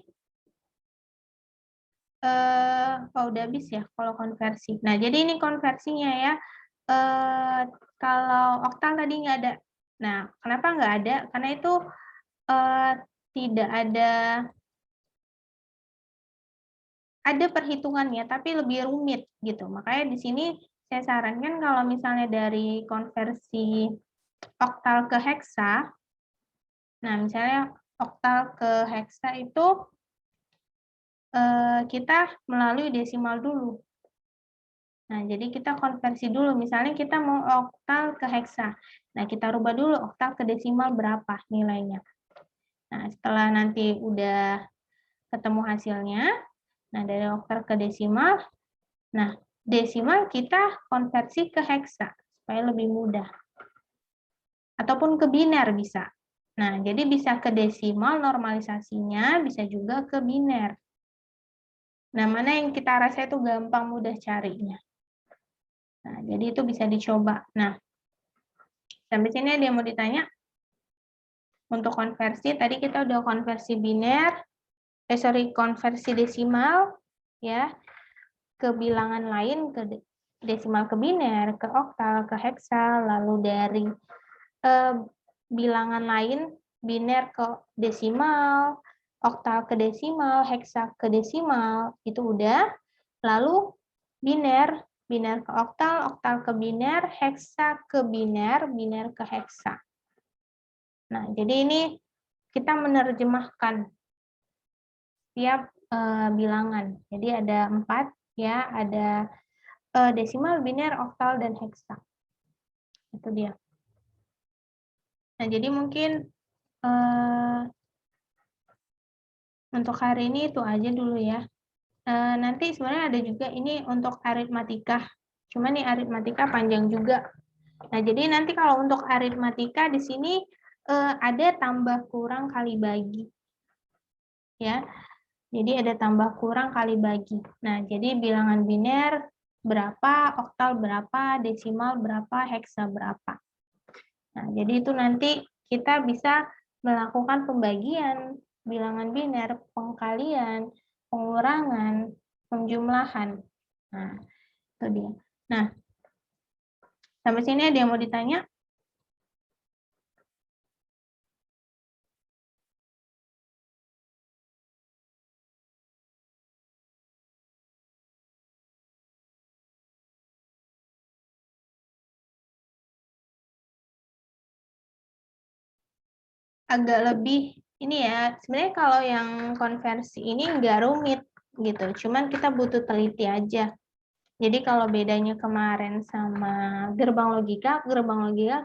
udah habis ya kalau konversi. Nah, jadi ini konversinya ya. Kalau oktal tadi nggak ada. Nah, kenapa nggak ada? Karena itu tidak ada perhitungannya, tapi lebih rumit gitu. Makanya di sini saya sarankan kalau misalnya dari konversi oktal ke heksa, nah misalnya oktal ke heksa itu kita melalui desimal dulu. Nah, jadi kita konversi dulu. Misalnya kita mau oktal ke heksa. Nah, kita rubah dulu oktal ke desimal berapa nilainya. Nah, setelah nanti udah ketemu hasilnya, nah dari oktal ke desimal, nah desimal kita konversi ke heksa supaya lebih mudah. Ataupun ke biner bisa. Nah, jadi bisa ke desimal normalisasinya, bisa juga ke biner. Nah, mana yang kita rasa itu gampang mudah carinya. Nah, jadi itu bisa dicoba. Nah, sampai sini ada yang mau ditanya? Untuk konversi, tadi kita udah konversi biner, konversi desimal, ya, ke bilangan lain, ke desimal ke biner, ke oktal, ke heksa, lalu dari bilangan lain, biner ke desimal, oktal ke desimal, heksa ke desimal, itu udah. Lalu biner, biner ke oktal, oktal ke biner, heksa ke biner, biner ke heksa. Nah, jadi ini kita menerjemahkan setiap bilangan. Jadi ada 4 ya, ada desimal, biner, oktal, dan heksa. Itu dia. Nah, jadi mungkin untuk hari ini itu aja dulu ya. Nanti sebenarnya ada juga ini untuk aritmatika. Cuma nih aritmatika panjang juga. Nah, jadi nanti kalau untuk aritmatika di sini ada tambah kurang kali bagi. Ya. Jadi ada tambah kurang kali bagi. Nah, jadi bilangan biner berapa, oktal berapa, desimal berapa, heksa berapa. Nah, jadi itu nanti kita bisa melakukan pembagian bilangan biner, pengkalian, pengurangan, penjumlahan. Nah, itu dia. Nah, sampai sini ada yang mau ditanya? Agak lebih ini ya, sebenarnya kalau yang konversi ini nggak rumit gitu, cuman kita butuh teliti aja. Jadi kalau bedanya kemarin sama gerbang logika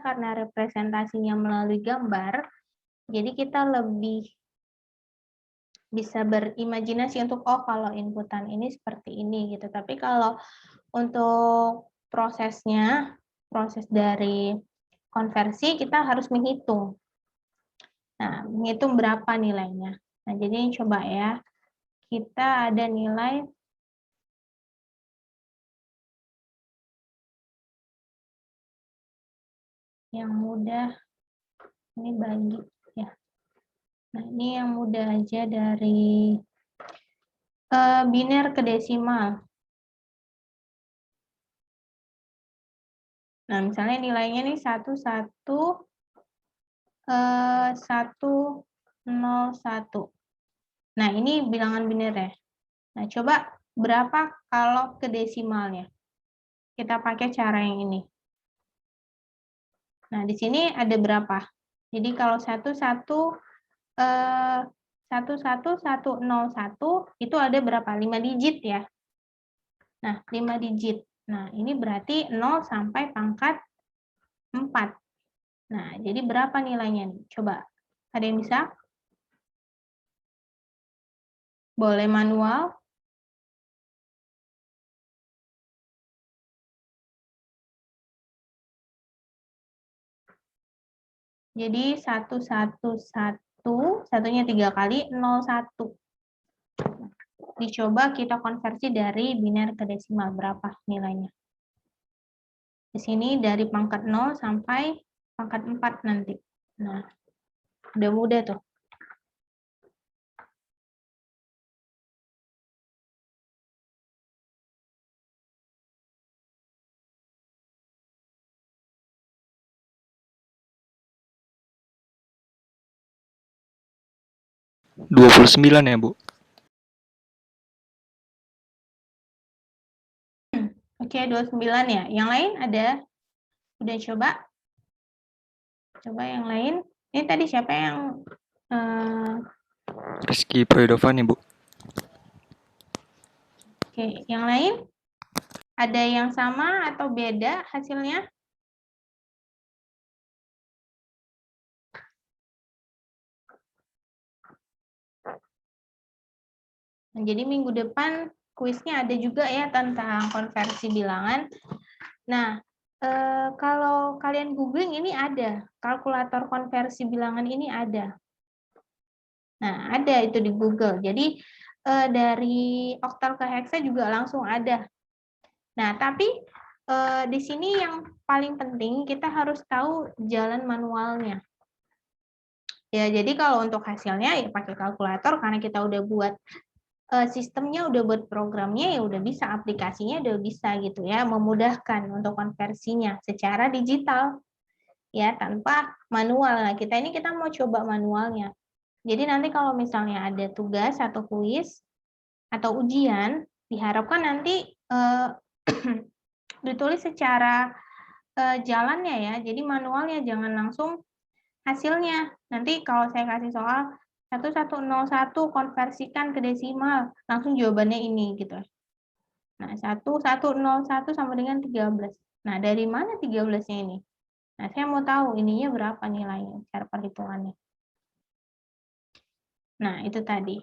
karena representasinya melalui gambar, jadi kita lebih bisa berimajinasi untuk oh kalau inputan ini seperti ini gitu. Tapi kalau untuk prosesnya, proses dari konversi kita harus menghitung. Nah, menghitung berapa nilainya. Nah, jadi coba ya, kita ada nilai yang mudah, ini bagi ya. Nah, ini yang mudah aja dari biner ke desimal. Nah, misalnya nilainya nih 101. Nah, ini bilangan biner ya. Nah, coba berapa kalau ke desimalnya? Kita pakai cara yang ini. Nah, di sini ada berapa? Jadi kalau 11101 itu ada berapa? 5 digit ya. Nah, 5 digit. Nah, ini berarti 0 sampai pangkat 4. Nah, jadi berapa nilainya nih? Coba, ada yang bisa? Boleh manual. Jadi 111, satunya 3 kali, 01. Dicoba kita konversi dari biner ke desimal, berapa nilainya? Di sini dari pangkat 0 sampai pangkat 4 nanti. Nah, udah mudah tuh. Rp29 ya, Bu? Oke, 29 ya. Yang lain ada? Udah coba? Coba yang lain. Ini tadi siapa yang Rizky Prayodovan ya, Bu? oke, yang lain? Ada yang sama atau beda hasilnya? Nah, jadi minggu depan kuisnya ada juga ya tentang konversi bilangan. Nah, kalau kalian googling ini ada, kalkulator konversi bilangan ini ada. Nah, ada itu di Google. Jadi dari oktal ke heksa juga langsung ada. Nah, tapi di sini yang paling penting kita harus tahu jalan manualnya. Ya, jadi kalau untuk hasilnya ya pakai kalkulator karena kita udah buat sistemnya, udah buat programnya, ya udah bisa, aplikasinya udah bisa gitu ya, memudahkan untuk konversinya secara digital ya tanpa manual. Nah, kita mau coba manualnya. Jadi nanti kalau misalnya ada tugas atau kuis atau ujian, diharapkan nanti ditulis secara jalannya ya. Jadi manualnya jangan langsung hasilnya. Nanti kalau saya kasih soal 1101 konversikan ke desimal, langsung jawabannya ini gitu. Nah, 1101 sama dengan 13. Nah, dari mana 13-nya ini? Nah, saya mau tahu ininya berapa nilainya, cara perhitungannya. Nah, itu tadi.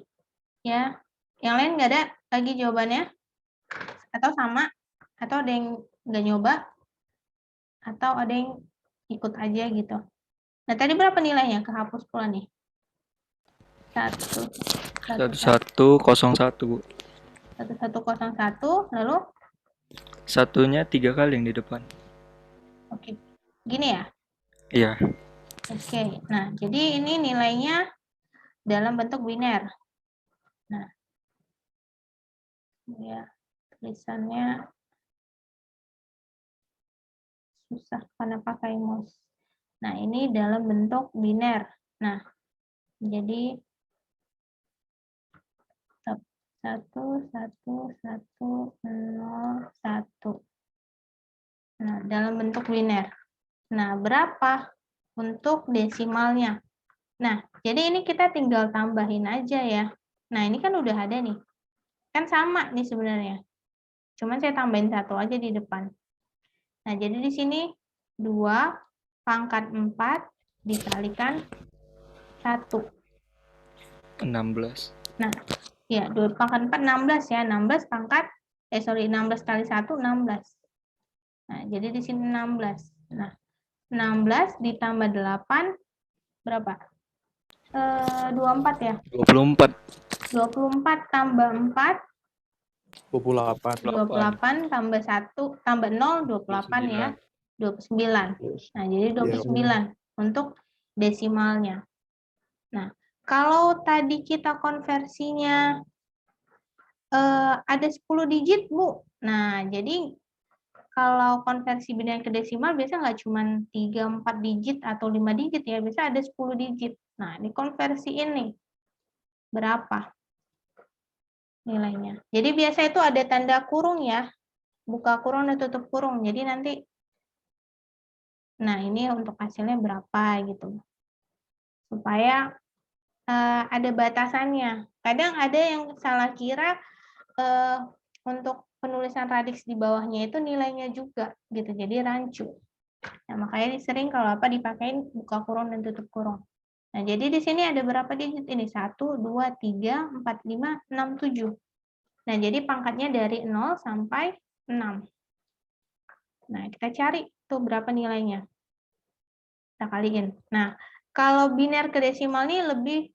Ya, yang lain nggak ada lagi jawabannya? Atau sama? Atau ada yang nggak nyoba? atau ada yang ikut aja gitu. Nah, tadi berapa nilainya? Kehapus pula nih. 1101, Bu. 1101, lalu Satunya 3 kali yang di depan. oke. Gini ya. Iya. Oke. Nah, jadi ini nilainya dalam bentuk biner. Nah, ya tulisannya susah karena pakai mouse. Nah, ini dalam bentuk biner. Nah, jadi 11101. Nah, dalam bentuk biner. Nah, berapa untuk desimalnya? Nah, jadi ini kita tinggal tambahin aja ya. Nah, ini kan udah ada nih. Kan sama nih sebenarnya. Cuman saya tambahin 1 aja di depan. Nah, jadi di sini 2 pangkat 4 dikalikan 1. 16. Nah, ya 2 pangkat 4, 16 ya. 16 pangkat, 16 kali 1, 16. Nah, jadi di sini 16. Nah, 16 ditambah 8, berapa? 24 ya? 24. 24 tambah 4, 28. 28 tambah 1, tambah 0, 28 ya. 29. Nah, jadi 29 untuk desimalnya. Nah, kalau tadi kita konversinya ada 10 digit, Bu. Nah, jadi kalau konversi biner ke desimal biasanya nggak cuma 3, 4 digit atau 5 digit ya, biasa ada 10 digit. Nah, dikonversiin nih. Berapa nilainya? Jadi biasa itu ada tanda kurung ya. Buka kurung dan tutup kurung. Jadi nanti, nah ini untuk hasilnya berapa gitu. Supaya ada batasannya. Kadang ada yang salah kira untuk penulisan radix di bawahnya itu nilainya juga gitu, jadi rancu. Nah, makanya sering kalau apa dipakein buka kurung dan tutup kurung. Nah, jadi di sini ada berapa digit ini? 1, 2, 3, 4, 5, 6, 7. Nah, jadi pangkatnya dari 0 sampai 6. Nah, kita cari tuh berapa nilainya. Kita kaliin. Nah, kalau biner ke desimal ini lebih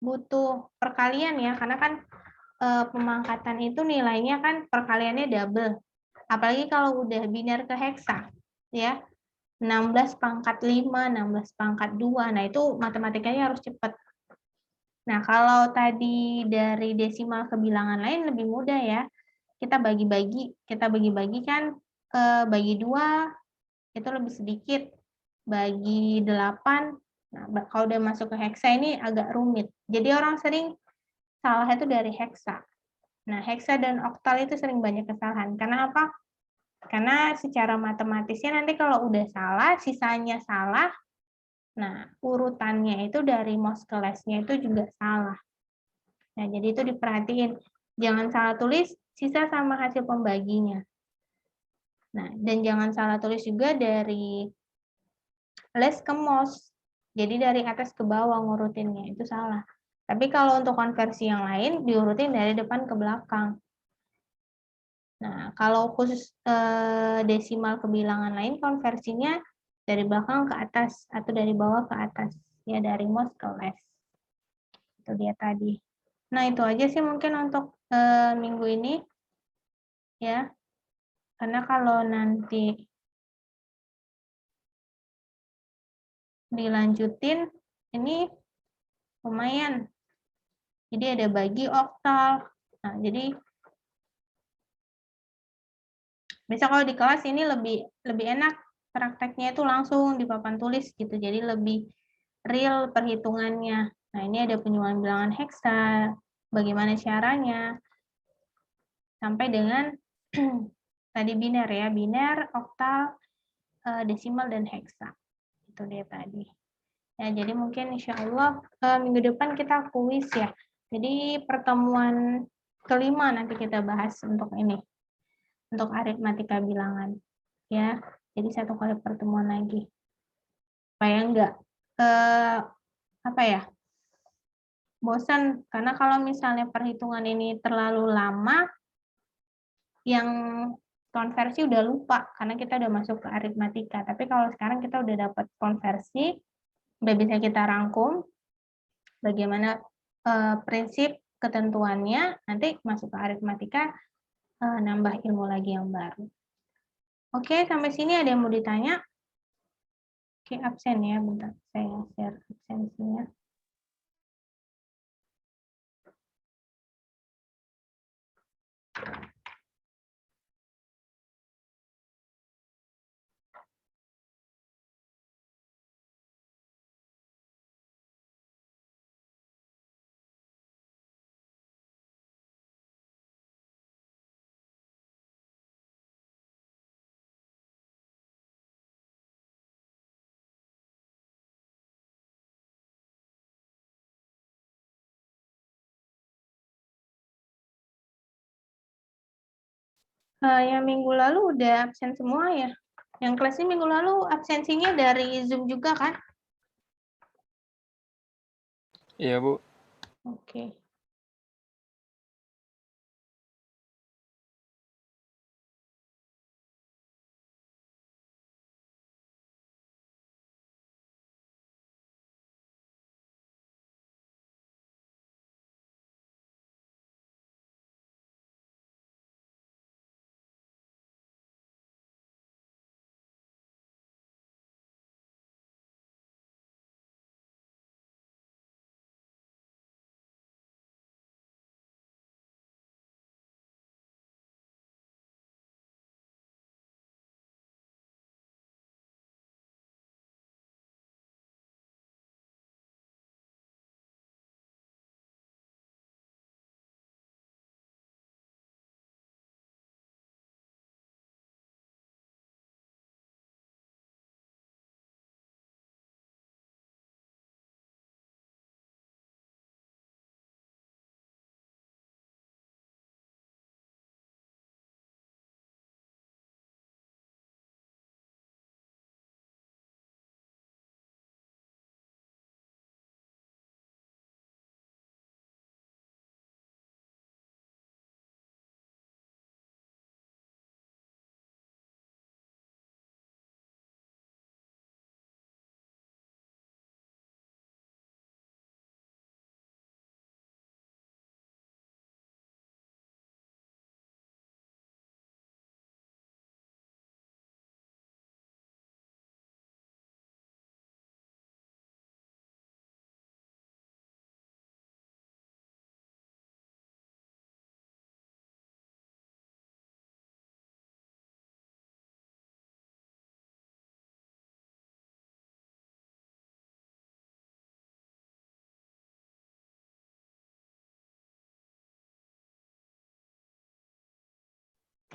butuh perkalian ya, karena kan pemangkatan itu nilainya kan perkaliannya double. Apalagi kalau udah biner ke heksa, ya. 16 pangkat 5, 16 pangkat 2. Nah, itu matematikanya harus cepat. Nah, kalau tadi dari desimal ke bilangan lain lebih mudah ya. Kita bagi-bagi kan bagi 2 itu lebih sedikit. Bagi 8, nah, kalau udah masuk ke heksa ini agak rumit. Jadi orang sering salah itu dari heksa. Nah, heksa dan oktal itu sering banyak kesalahan. Karena apa? Karena secara matematisnya nanti kalau udah salah, sisanya salah, nah urutannya itu dari Moscheles-nya itu juga salah. Nah, jadi itu diperhatiin. Jangan salah tulis sisa sama hasil pembaginya. Nah, dan jangan salah tulis juga dari les ke mos. Jadi dari atas ke bawah ngurutinnya, itu salah. Tapi kalau untuk konversi yang lain, diurutin dari depan ke belakang. Nah, kalau khusus desimal ke bilangan lain, konversinya dari belakang ke atas atau dari bawah ke atas. Ya, dari mos ke les. Itu dia tadi. Nah, itu aja sih mungkin untuk minggu ini. Ya, karena kalau nanti dilanjutin, ini lumayan. Jadi ada bagi oktal. Nah, jadi bisa kalau di kelas ini lebih enak prakteknya itu langsung di papan tulis gitu. Jadi lebih real perhitungannya. Nah, ini ada penyusunan bilangan heksa, bagaimana caranya, sampai dengan tadi biner ya, biner, oktal, desimal, dan heksa. Itu dia tadi. Ya, jadi mungkin insya Allah minggu depan kita kuis ya. Jadi pertemuan kelima nanti kita bahas untuk ini, untuk aritmatika bilangan. Ya, jadi 1 kali pertemuan lagi. Supaya enggak apa ya, bosan, karena kalau misalnya perhitungan ini terlalu lama, yang konversi udah lupa karena kita udah masuk ke aritmatika. Tapi kalau sekarang kita udah dapat konversi, udah bisa kita rangkum bagaimana prinsip ketentuannya, nanti masuk ke aritmatika nambah ilmu lagi yang baru. Oke, sampai sini ada yang mau ditanya? Oke, absen ya, bentar saya share absensinya. Yang minggu lalu udah absen semua ya? Yang kelas ini minggu lalu absensinya dari Zoom juga kan? Iya, Bu. Oke.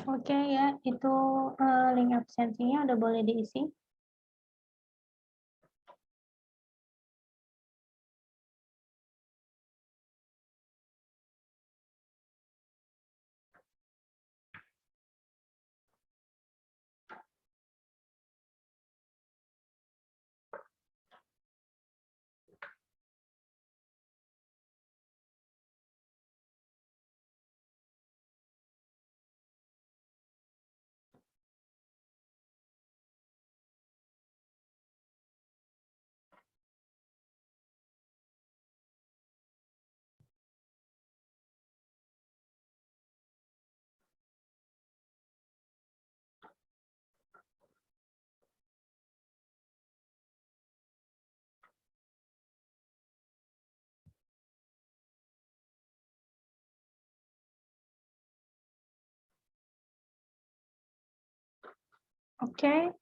Oke ya, itu link absensinya udah boleh diisi. Oke.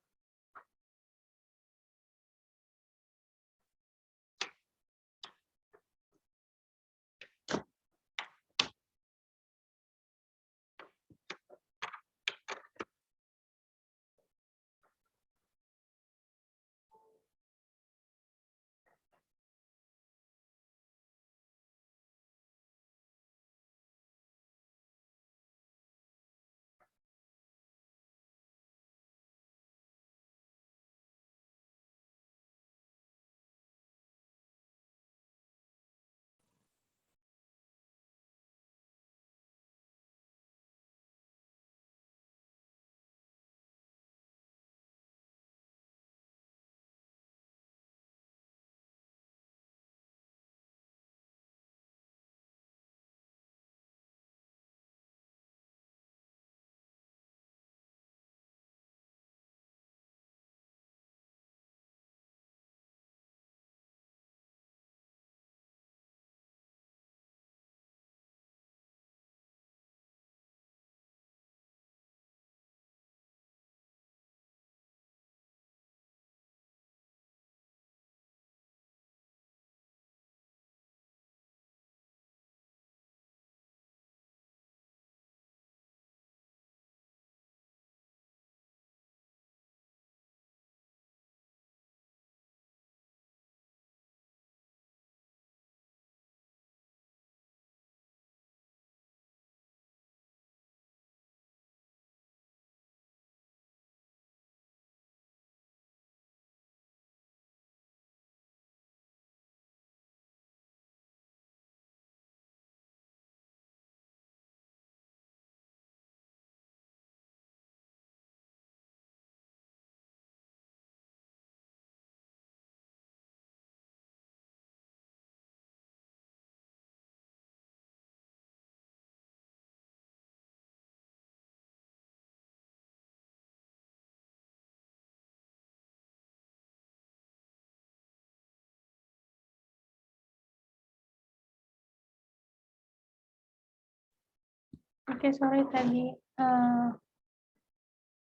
Oke, sorry tadi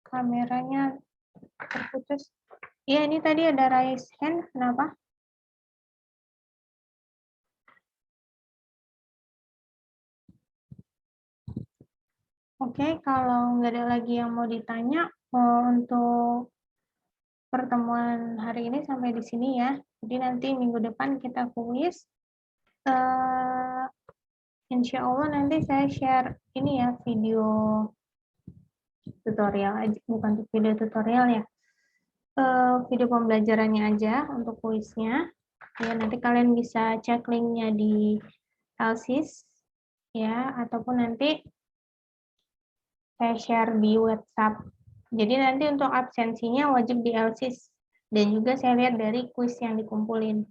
kameranya terputus. Iya, ini tadi ada raise hand, kenapa? Oke, kalau nggak ada lagi yang mau ditanya, untuk pertemuan hari ini sampai di sini ya. Jadi nanti minggu depan kita kuis. Insya Allah nanti saya share ini ya, video tutorial aja, bukan video tutorial ya. Video pembelajarannya aja untuk kuisnya. Ya, nanti kalian bisa cek linknya di LSIS ya, ataupun nanti saya share di WhatsApp. Jadi nanti untuk absensinya wajib di LSIS dan juga saya lihat dari kuis yang dikumpulin.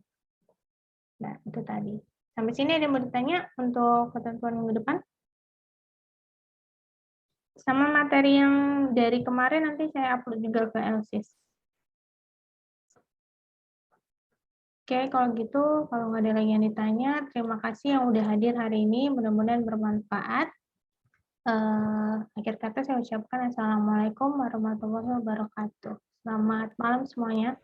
Nah, itu tadi. Sampai sini ada yang mau ditanya untuk ketentuan minggu depan? Sama materi yang dari kemarin nanti saya upload juga ke LSIS. Oke, kalau gitu, kalau nggak ada lagi yang ditanya, terima kasih yang udah hadir hari ini. Mudah-mudahan bermanfaat. Akhir kata saya ucapkan Assalamualaikum warahmatullahi wabarakatuh. Selamat malam semuanya.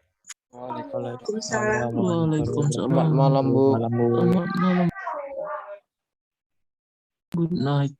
Waalaikumsalam. Waalaikumsalam. Selamat malam, Bu. Malam, Bu. Selamat malam. Good night.